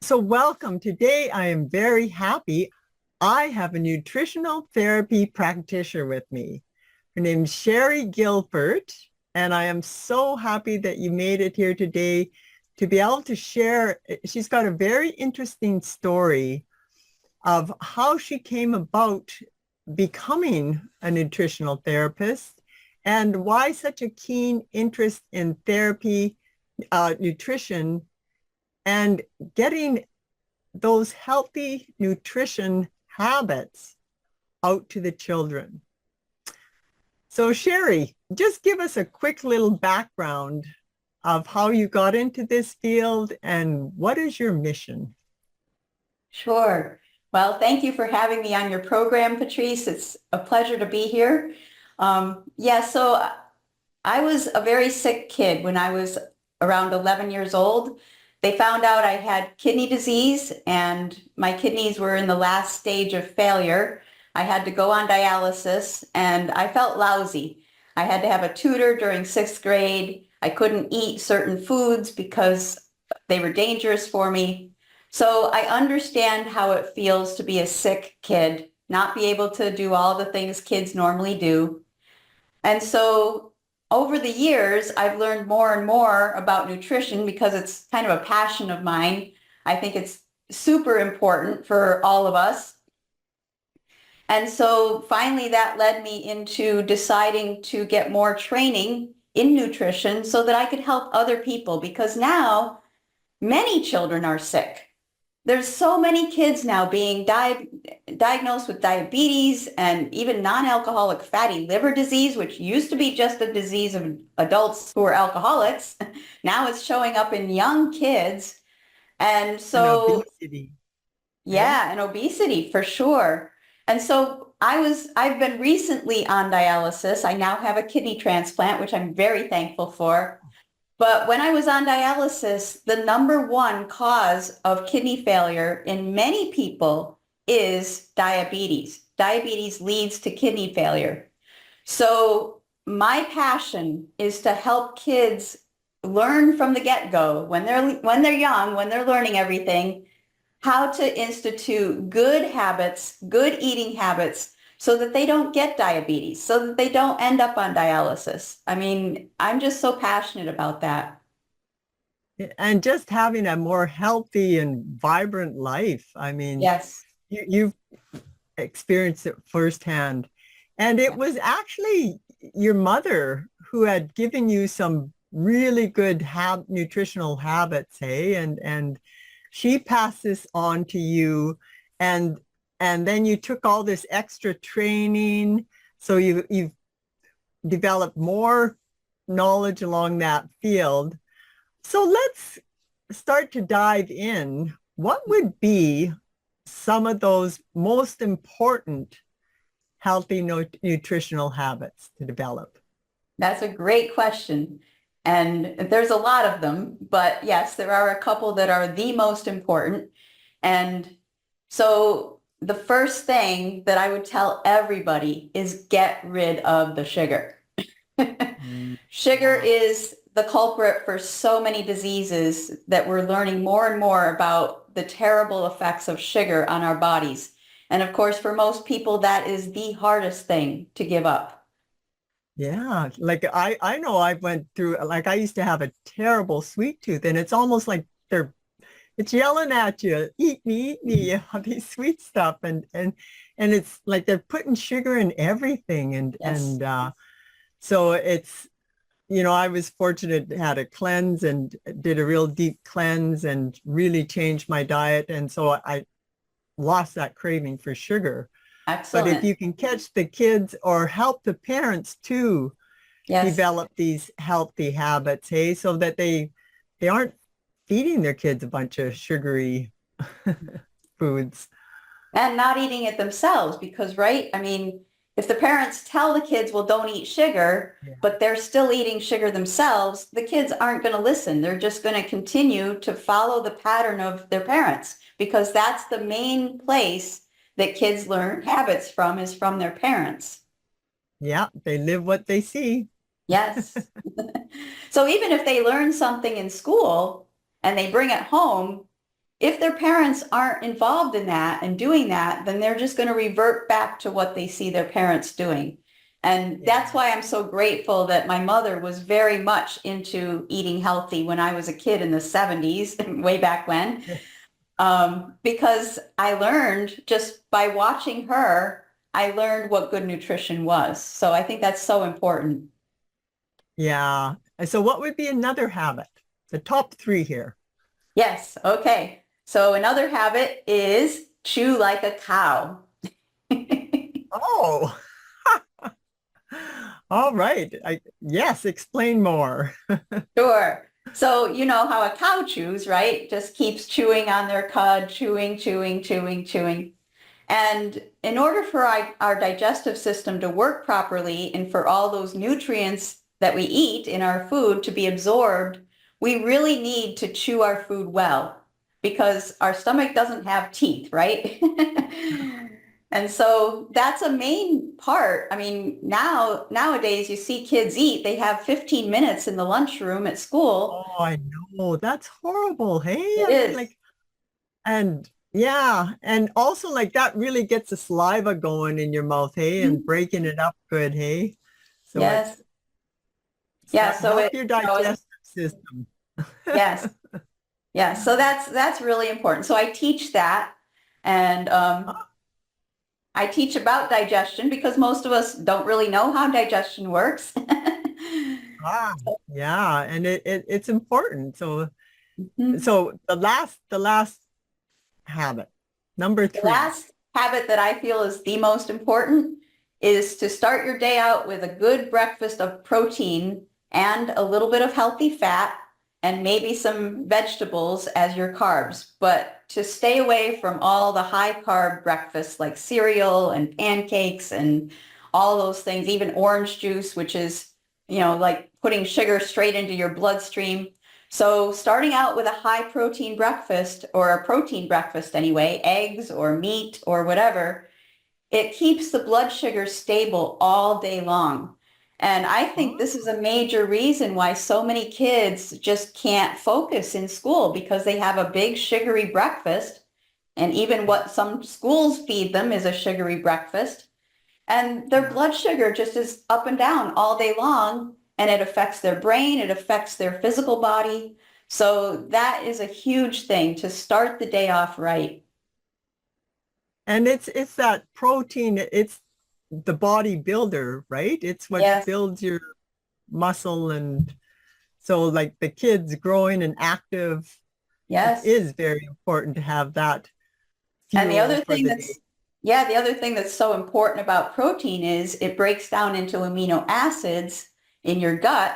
So welcome. Today I am very happy. I have a nutritional therapy practitioner with me. Her name's Shari Gilford, and I am so happy that you made it here today to be able to share. She's got a very interesting story of how she came about becoming a nutritional therapist and why such a keen interest in therapy, nutrition, and getting those healthy nutrition habits out to the children. So Shari, just give us a quick little background of how you got into this field and what is your mission? Sure. Well, thank you for having me on your program, Patrice. It's a pleasure to be here. So I was a very sick kid when I was around 11 years old. They found out I had kidney disease and my kidneys were in the last stage of failure. I had to go on dialysis and I felt lousy. I had to have a tutor during sixth grade. I couldn't eat certain foods because they were dangerous for me. So I understand how it feels to be a sick kid, not be able to do all the things kids normally do. And so over the years, I've learned more and more about nutrition because it's kind of a passion of mine. I think it's super important for all of us. And so finally that led me into deciding to get more training in nutrition so that I could help other people because now many children are sick. There's so many kids now being diagnosed with diabetes and even non-alcoholic fatty liver disease, which used to be just a disease of adults who are alcoholics. Now it's showing up in young kids. And so, obesity. yeah, and obesity for sure. And so I've been recently on dialysis. I now have a kidney transplant, which I'm very thankful for. But when I was on dialysis, the number one cause of kidney failure in many people is diabetes. Diabetes leads to kidney failure. So my passion is to help kids learn from the get-go when they're young, when they're learning everything, how to institute good habits, good eating habits so that they don't get diabetes, so that they don't end up on dialysis. I mean, I'm just so passionate about that. And just having a more healthy and vibrant life. I mean, Yes. you've experienced it firsthand. And it was actually your mother who had given you some really good nutritional habits, hey? And she passed this on to you, and then you took all this extra training, so you've developed more knowledge along that field. So let's start to dive in. What would be some of those most important healthy nutritional habits to develop? That's a great question. And there's a lot of them, but yes, there are a couple that are the most important. And so the first thing that I would tell everybody is get rid of the sugar. Sugar is the culprit for so many diseases that we're learning more and more about the terrible effects of sugar on our bodies. And of course, for most people, that is the hardest thing to give up. Yeah, like I know I went through, like I used to have a terrible sweet tooth, and it's almost like it's yelling at you, eat me, all these sweet stuff, and it's like they're putting sugar in everything, Yes. so it's, I was fortunate to had a cleanse and did a real deep cleanse and really changed my diet, and so I lost that craving for sugar. But if Excellent. you can catch the kids or help the parents too Yes. develop these healthy habits, hey, so that they aren't feeding their kids a bunch of sugary foods. And not eating it themselves because, right? I mean, if the parents tell the kids, well, don't eat sugar, Yeah. but they're still eating sugar themselves, the kids aren't going to listen. They're just going to continue to follow the pattern of their parents because that's the main place that kids learn habits from is from their parents. Yeah, they live what they see. Yes. So even if they learn something in school and they bring it home, if their parents aren't involved in that and doing that, then they're just going to revert back to what they see their parents doing. And that's Yeah. why I'm so grateful that my mother was very much into eating healthy when I was a kid in the 70s, way back when, because I learned just by watching her, I learned what good nutrition was. So I think that's so important. Yeah. And so what would be another habit? The top three here. Yes. Okay. So another habit is chew like a cow. Oh, all right. Yes, explain more. Sure. So you know how a cow chews, right? Just keeps chewing on their cud, chewing, chewing, chewing, chewing. And in order for our digestive system to work properly and for all those nutrients that we eat in our food to be absorbed, we really need to chew our food well because our stomach doesn't have teeth, right? And so that's a main part. I mean, nowadays you see kids eat, they have 15 minutes in the lunchroom at school. Oh, I know. That's horrible. Hey, It I mean, is. like, and yeah, and also like that really gets the saliva going in your mouth, hey, and breaking it up good, hey. So Yes. so Yeah. So help your it's, digestive system. yes. Yeah, so that's really important. So I teach that, and I teach about digestion because most of us don't really know how digestion works. Ah, yeah, and it's important. So Mhm. the last habit, number The three. last habit that I feel is the most important is to start your day out with a good breakfast of protein and a little bit of healthy fat and maybe some vegetables as your carbs, but to stay away from all the high carb breakfasts like cereal and pancakes and all those things, even orange juice, which is, like putting sugar straight into your bloodstream. So starting out with a high protein breakfast or a protein breakfast anyway, eggs or meat or whatever, it keeps the blood sugar stable all day long. And I think this is a major reason why so many kids just can't focus in school because they have a big sugary breakfast. And even what some schools feed them is a sugary breakfast. And their Yeah. blood sugar just is up and down all day long, and it affects their brain, it affects their physical body. So that is a huge thing to start the day off right. And it's that protein, it's the body builder, right? It's what Yes, builds your muscle. And so like the kids growing and active, it yes. is very important to have that And the fuel other for thing the day. that's, yeah, the other thing that's so important about protein is it breaks down into amino acids in your gut.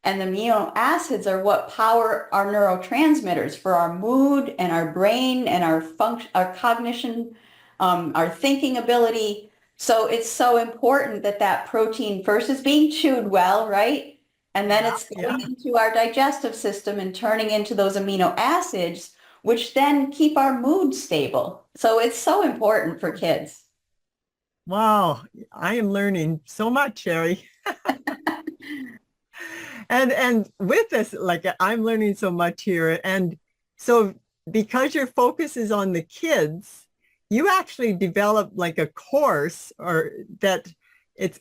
And the amino acids are what power our neurotransmitters for our mood and our brain and our function, our cognition, our thinking ability. So it's so important that that protein first is being chewed well, right? And then Yeah, it's yeah. going into our digestive system and turning into those amino acids which then keep our mood stable. So it's so important for kids. Wow. I am learning so much, Sherry. And with this, like I'm learning so much here. And so because your focus is on the kids, you actually developed like a course or that it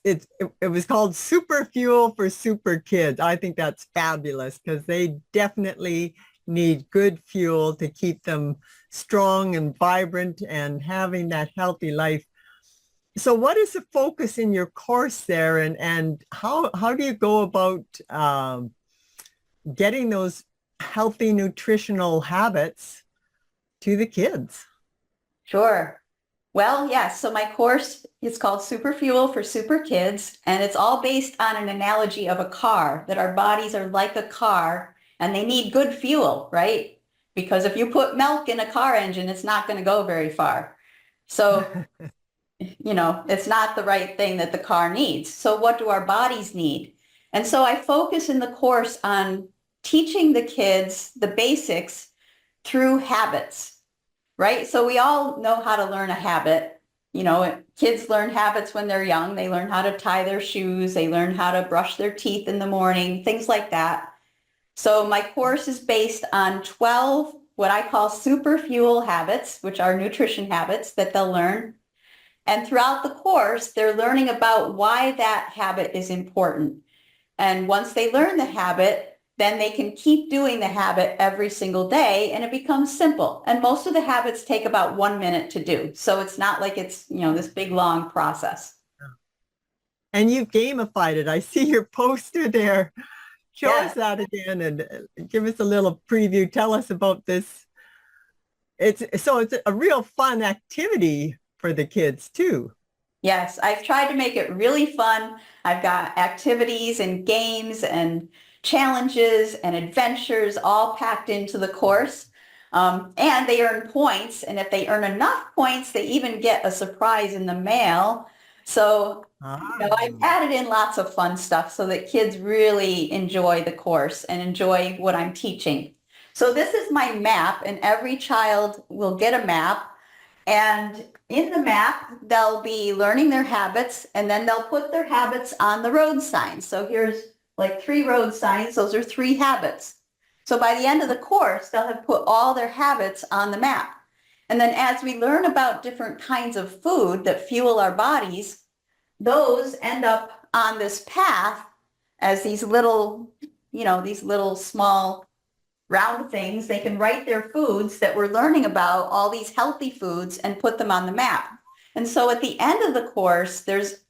was called Super Fuel for Super Kids. I think that's fabulous because they definitely need good fuel to keep them strong and vibrant and having that healthy life. So what is the focus in your course there, and how do you go about getting those healthy nutritional habits to the kids? Sure. Well, yes. So my course is called Super Fuel for Super Kids, and it's all based on an analogy of a car, that our bodies are like a car and they need good fuel, right? Because if you put milk in a car engine, it's not going to go very far. So it's not the right thing that the car needs. So what do our bodies need? And so I focus in the course on teaching the kids the basics through habits, right? So we all know how to learn a habit. Kids learn habits when they're young. They learn how to tie their shoes. They learn how to brush their teeth in the morning, things like that. So my course is based on 12 what I call super fuel habits, which are nutrition habits that they'll learn. And throughout the course, they're learning about why that habit is important. And once they learn the habit, then they can keep doing the habit every single day and it becomes simple. And most of the habits take about 1 minute to do. So it's not like it's, this big long process. And you've gamified it. I see your poster there. Show Yeah. us that again and give us a little preview. Tell us about this. It's a real fun activity for the kids too. Yes, I've tried to make it really fun. I've got activities and games and challenges and adventures all packed into the course. And they earn points. And if they earn enough points, they even get a surprise in the mail. So, I've added in lots of fun stuff so that kids really enjoy the course and enjoy what I'm teaching. So this is my map, and every child will get a map. And in the map, they'll be learning their habits, and then they'll put their habits on the road signs. So here's like 3 road signs. Those are 3 habits. So by the end of the course, they'll have put all their habits on the map. And then as we learn about different kinds of food that fuel our bodies, those end up on this path as these little small round things. They can write their foods that we're learning about, all these healthy foods, and put them on the map. And so at the end of the course, there's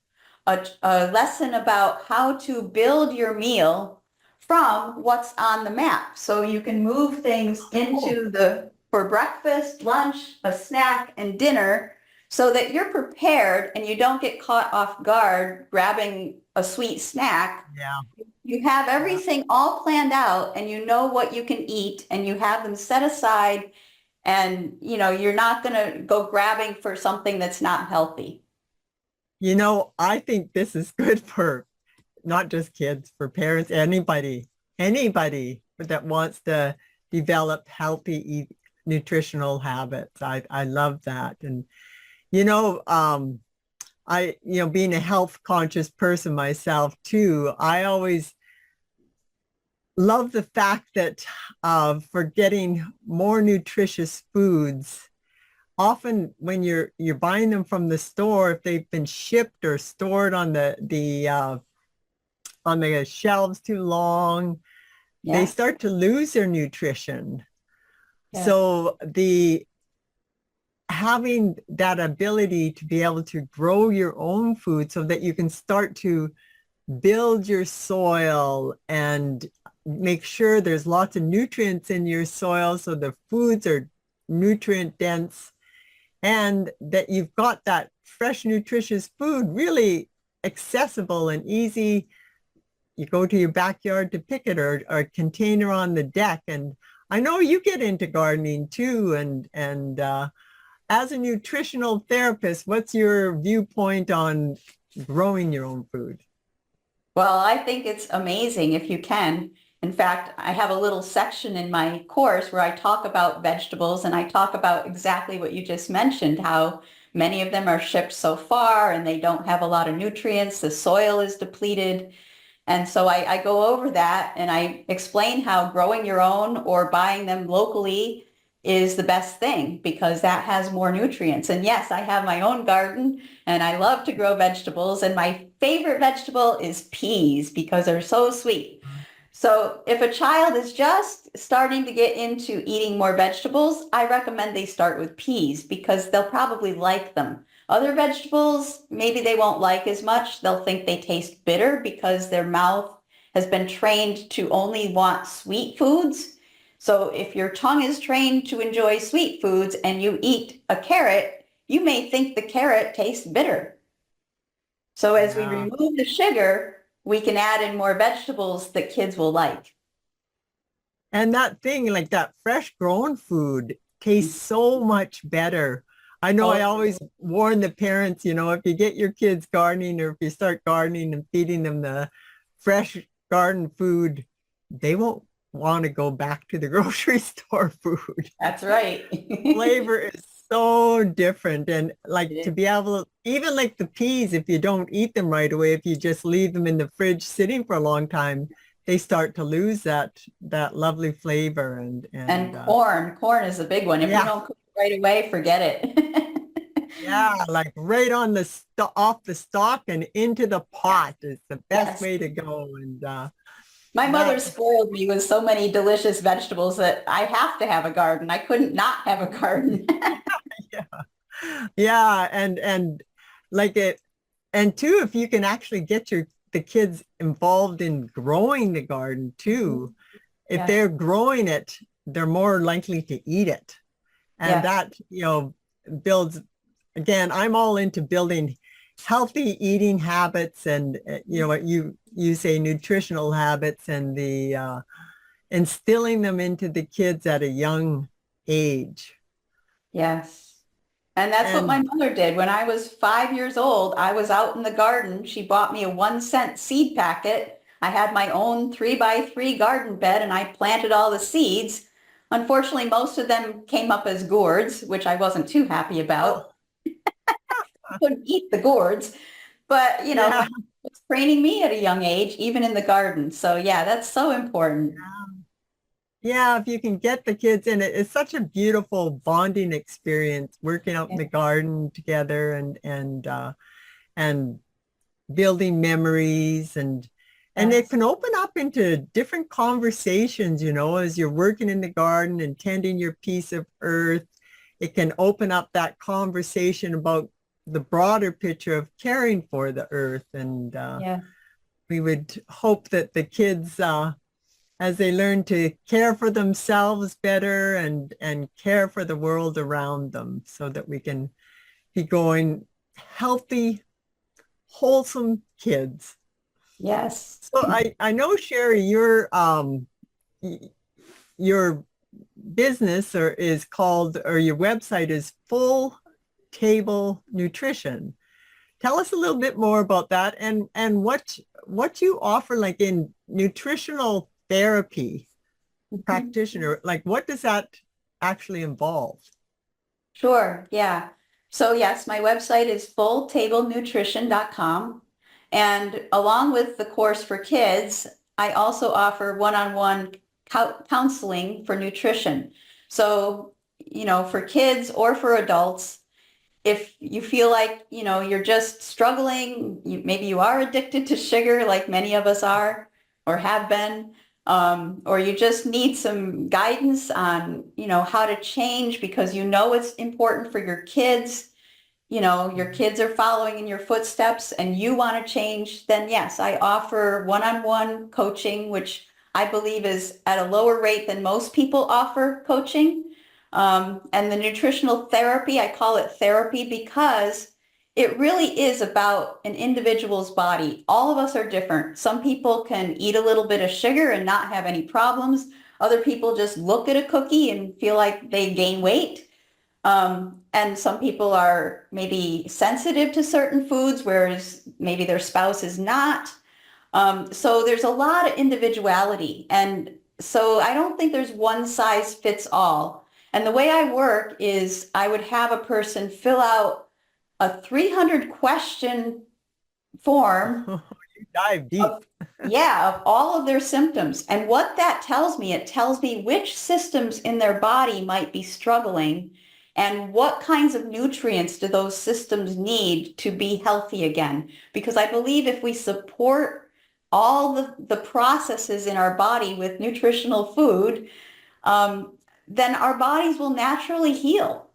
a lesson about how to build your meal from what's on the map. So you can move things into for breakfast, lunch, a snack, and dinner so that you're prepared and you don't get caught off guard grabbing a sweet snack. Yeah. You have everything all planned out and you know what you can eat and you have them set aside and you're not going to go grabbing for something that's not healthy. I think this is good for not just kids, for parents, anybody that wants to develop healthy nutritional habits. I love that. And, being a health conscious person myself too, I always love the fact that for getting more nutritious foods, often when you're buying them from the store, if they've been shipped or stored on the shelves too long, they start to lose their nutrition. Yeah. So having that ability to be able to grow your own food so that you can start to build your soil and make sure there's lots of nutrients in your soil so the foods are nutrient dense and that you've got that fresh, nutritious food really accessible and easy. You go to your backyard to pick it or a container on the deck. And I know you get into gardening too. And as a nutritional therapist, what's your viewpoint on growing your own food? Well, I think it's amazing if you can. In fact, I have a little section in my course where I talk about vegetables and I talk about exactly what you just mentioned, how many of them are shipped so far and they don't have a lot of nutrients. The soil is depleted. And so I go over that and I explain how growing your own or buying them locally is the best thing because that has more nutrients. And yes, I have my own garden and I love to grow vegetables. And my favorite vegetable is peas because they're so sweet. So if a child is just starting to get into eating more vegetables, I recommend they start with peas because they'll probably like them. Other vegetables, maybe they won't like as much. They'll think they taste bitter because their mouth has been trained to only want sweet foods. So if your tongue is trained to enjoy sweet foods and you eat a carrot, you may think the carrot tastes bitter. So as we remove the sugar, we can add in more vegetables that kids will like. And that thing, like that fresh grown food tastes so much better. I know I always warn the parents, if you get your kids gardening or if you start gardening and feeding them the fresh garden food, they won't want to go back to the grocery store food. That's right. Flavor is so different. And to be able to, even like the peas, if you don't eat them right away, if you just leave them in the fridge sitting for a long time, they start to lose that lovely flavor And corn is a big one. If you yeah, don't cook it right away, forget it. yeah, like right on the off the stalk and into the Yes, pot is the best yes. way to go. And My mother that spoiled me with so many delicious vegetables that I have to have a garden. I couldn't not have a garden. yeah, yeah, and like it, and too, if you can actually get the kids involved in growing the garden too, if Yes, they're growing it, they're more likely to eat it. And yes, that, builds, again, I'm all into building healthy eating what you say, nutritional habits, and the instilling them into the kids at a young age. yes. And that's what my And mother did. When I was 5 years old, I was out in the garden. She bought me a 1 cent seed packet. I had my own 3 by 3 garden bed and I planted all the seeds. Unfortunately, most of them came up as gourds, which I wasn't too happy oh, about. Couldn't eat the gourds, but my yeah. mom was training me at a young age, even in the garden. So yeah, that's so important. Yeah, if you can get the kids in it, it's such a beautiful bonding experience working out in Yeah. the garden together and building memories, and it Yes. can open up into different conversations, as you're working in the garden and tending your piece of earth. It can open up that conversation about the broader picture of caring for the earth. And Yeah. we would hope that the kids, as they learn to care for themselves better and care for the world around them, so that we can be growing healthy, wholesome kids. Yes. So I know, Shari, your business is called, or your website is Full Table Nutrition. Tell us a little bit more about that, and what you offer, like in nutritional therapy Mhm. practitioner. Like, what does that actually involve? Sure. Yeah. So yes, my website is fulltablenutrition.com. And along with the course for kids, I also offer one-on-one counseling for nutrition. So, for kids or for adults, if you feel like, you're just struggling, maybe you are addicted to sugar like many of us are or have been, or you just need some guidance on, how to change because it's important for your kids, your kids are following in your footsteps and you want to change, then yes, I offer one-on-one coaching, which I believe is at a lower rate than most people offer coaching. And the nutritional therapy, I call it therapy because it really is about an individual's body. All of us are different. Some people can eat a little bit of sugar and not have any problems. Other people just look at a cookie and feel like they gain weight. And some people are maybe sensitive to certain foods, whereas maybe their spouse is not. So there's a lot of individuality. And so I don't think there's one size fits all. And the way I work is I would have a person fill out a 300 question form You dive of, deep. yeah, of all of their symptoms. And what that tells me, it tells me which systems in their body might be struggling and what kinds of nutrients do those systems need to be healthy again. Because I believe if we support all the processes in our body with nutritional food, um, then our bodies will naturally heal.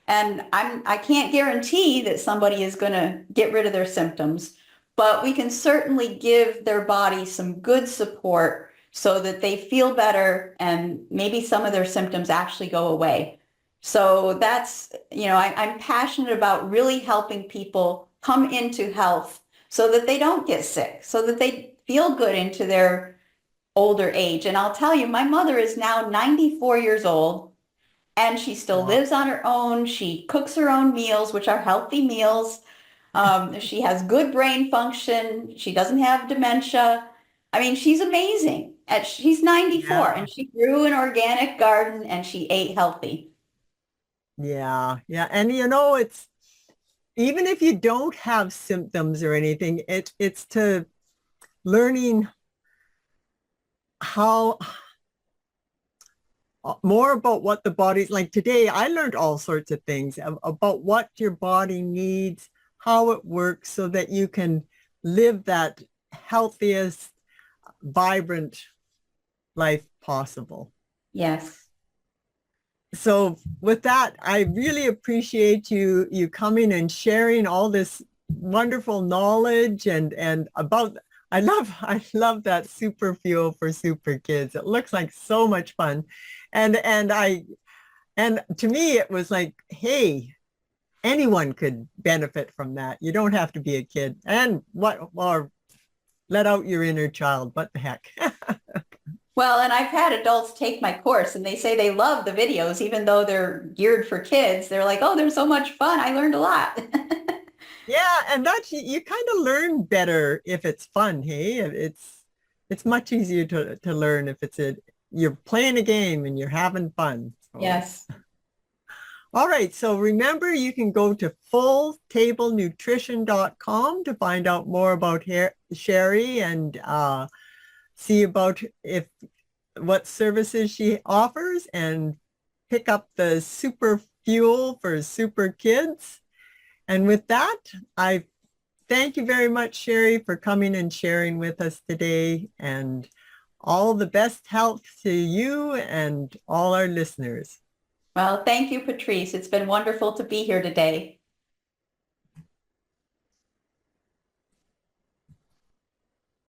And I can't guarantee that somebody is going to get rid of their symptoms, but we can certainly give their body some good support so that they feel better and maybe some of their symptoms actually go away. So that's, I'm passionate about really helping people come into health so that they don't get sick, so that they feel good into their older age. And I'll tell you, my mother is now 94 years old and she still Wow. lives on her own. She cooks her own meals, which are healthy meals. She has good brain function. She doesn't have dementia. I mean, she's amazing. And she's 94 Yeah. and she grew an organic garden and she ate healthy. Yeah. Yeah. And it's, even if you don't have symptoms or anything, it's to learning how more about what the body's like. Today I learned all sorts of things about what your body needs, how it works, so that you can live that healthiest, vibrant life possible. Yes. So with that, I really appreciate you coming and sharing all this wonderful knowledge and about I love that super fuel for super kids. It looks like so much fun. And to me it was like, hey, anyone could benefit from that. You don't have to be a kid. And what or let out your inner child. What the heck? Well, and I've had adults take my course and they say they love the videos, even though they're geared for kids. They're like, oh, they're so much fun. I learned a lot. Yeah, and that's you kind of learn better if it's fun, hey? It's much easier to learn if you're playing a game and you're having fun. So, Yes. all right, so remember you can go to fulltablenutrition.com to find out more about Shari and see about if what services she offers and pick up the super fuel for super kids. And with that, I thank you very much, Shari, for coming and sharing with us today, and all the best health to you and all our listeners. Well, thank you, Patrice. It's been wonderful to be here today.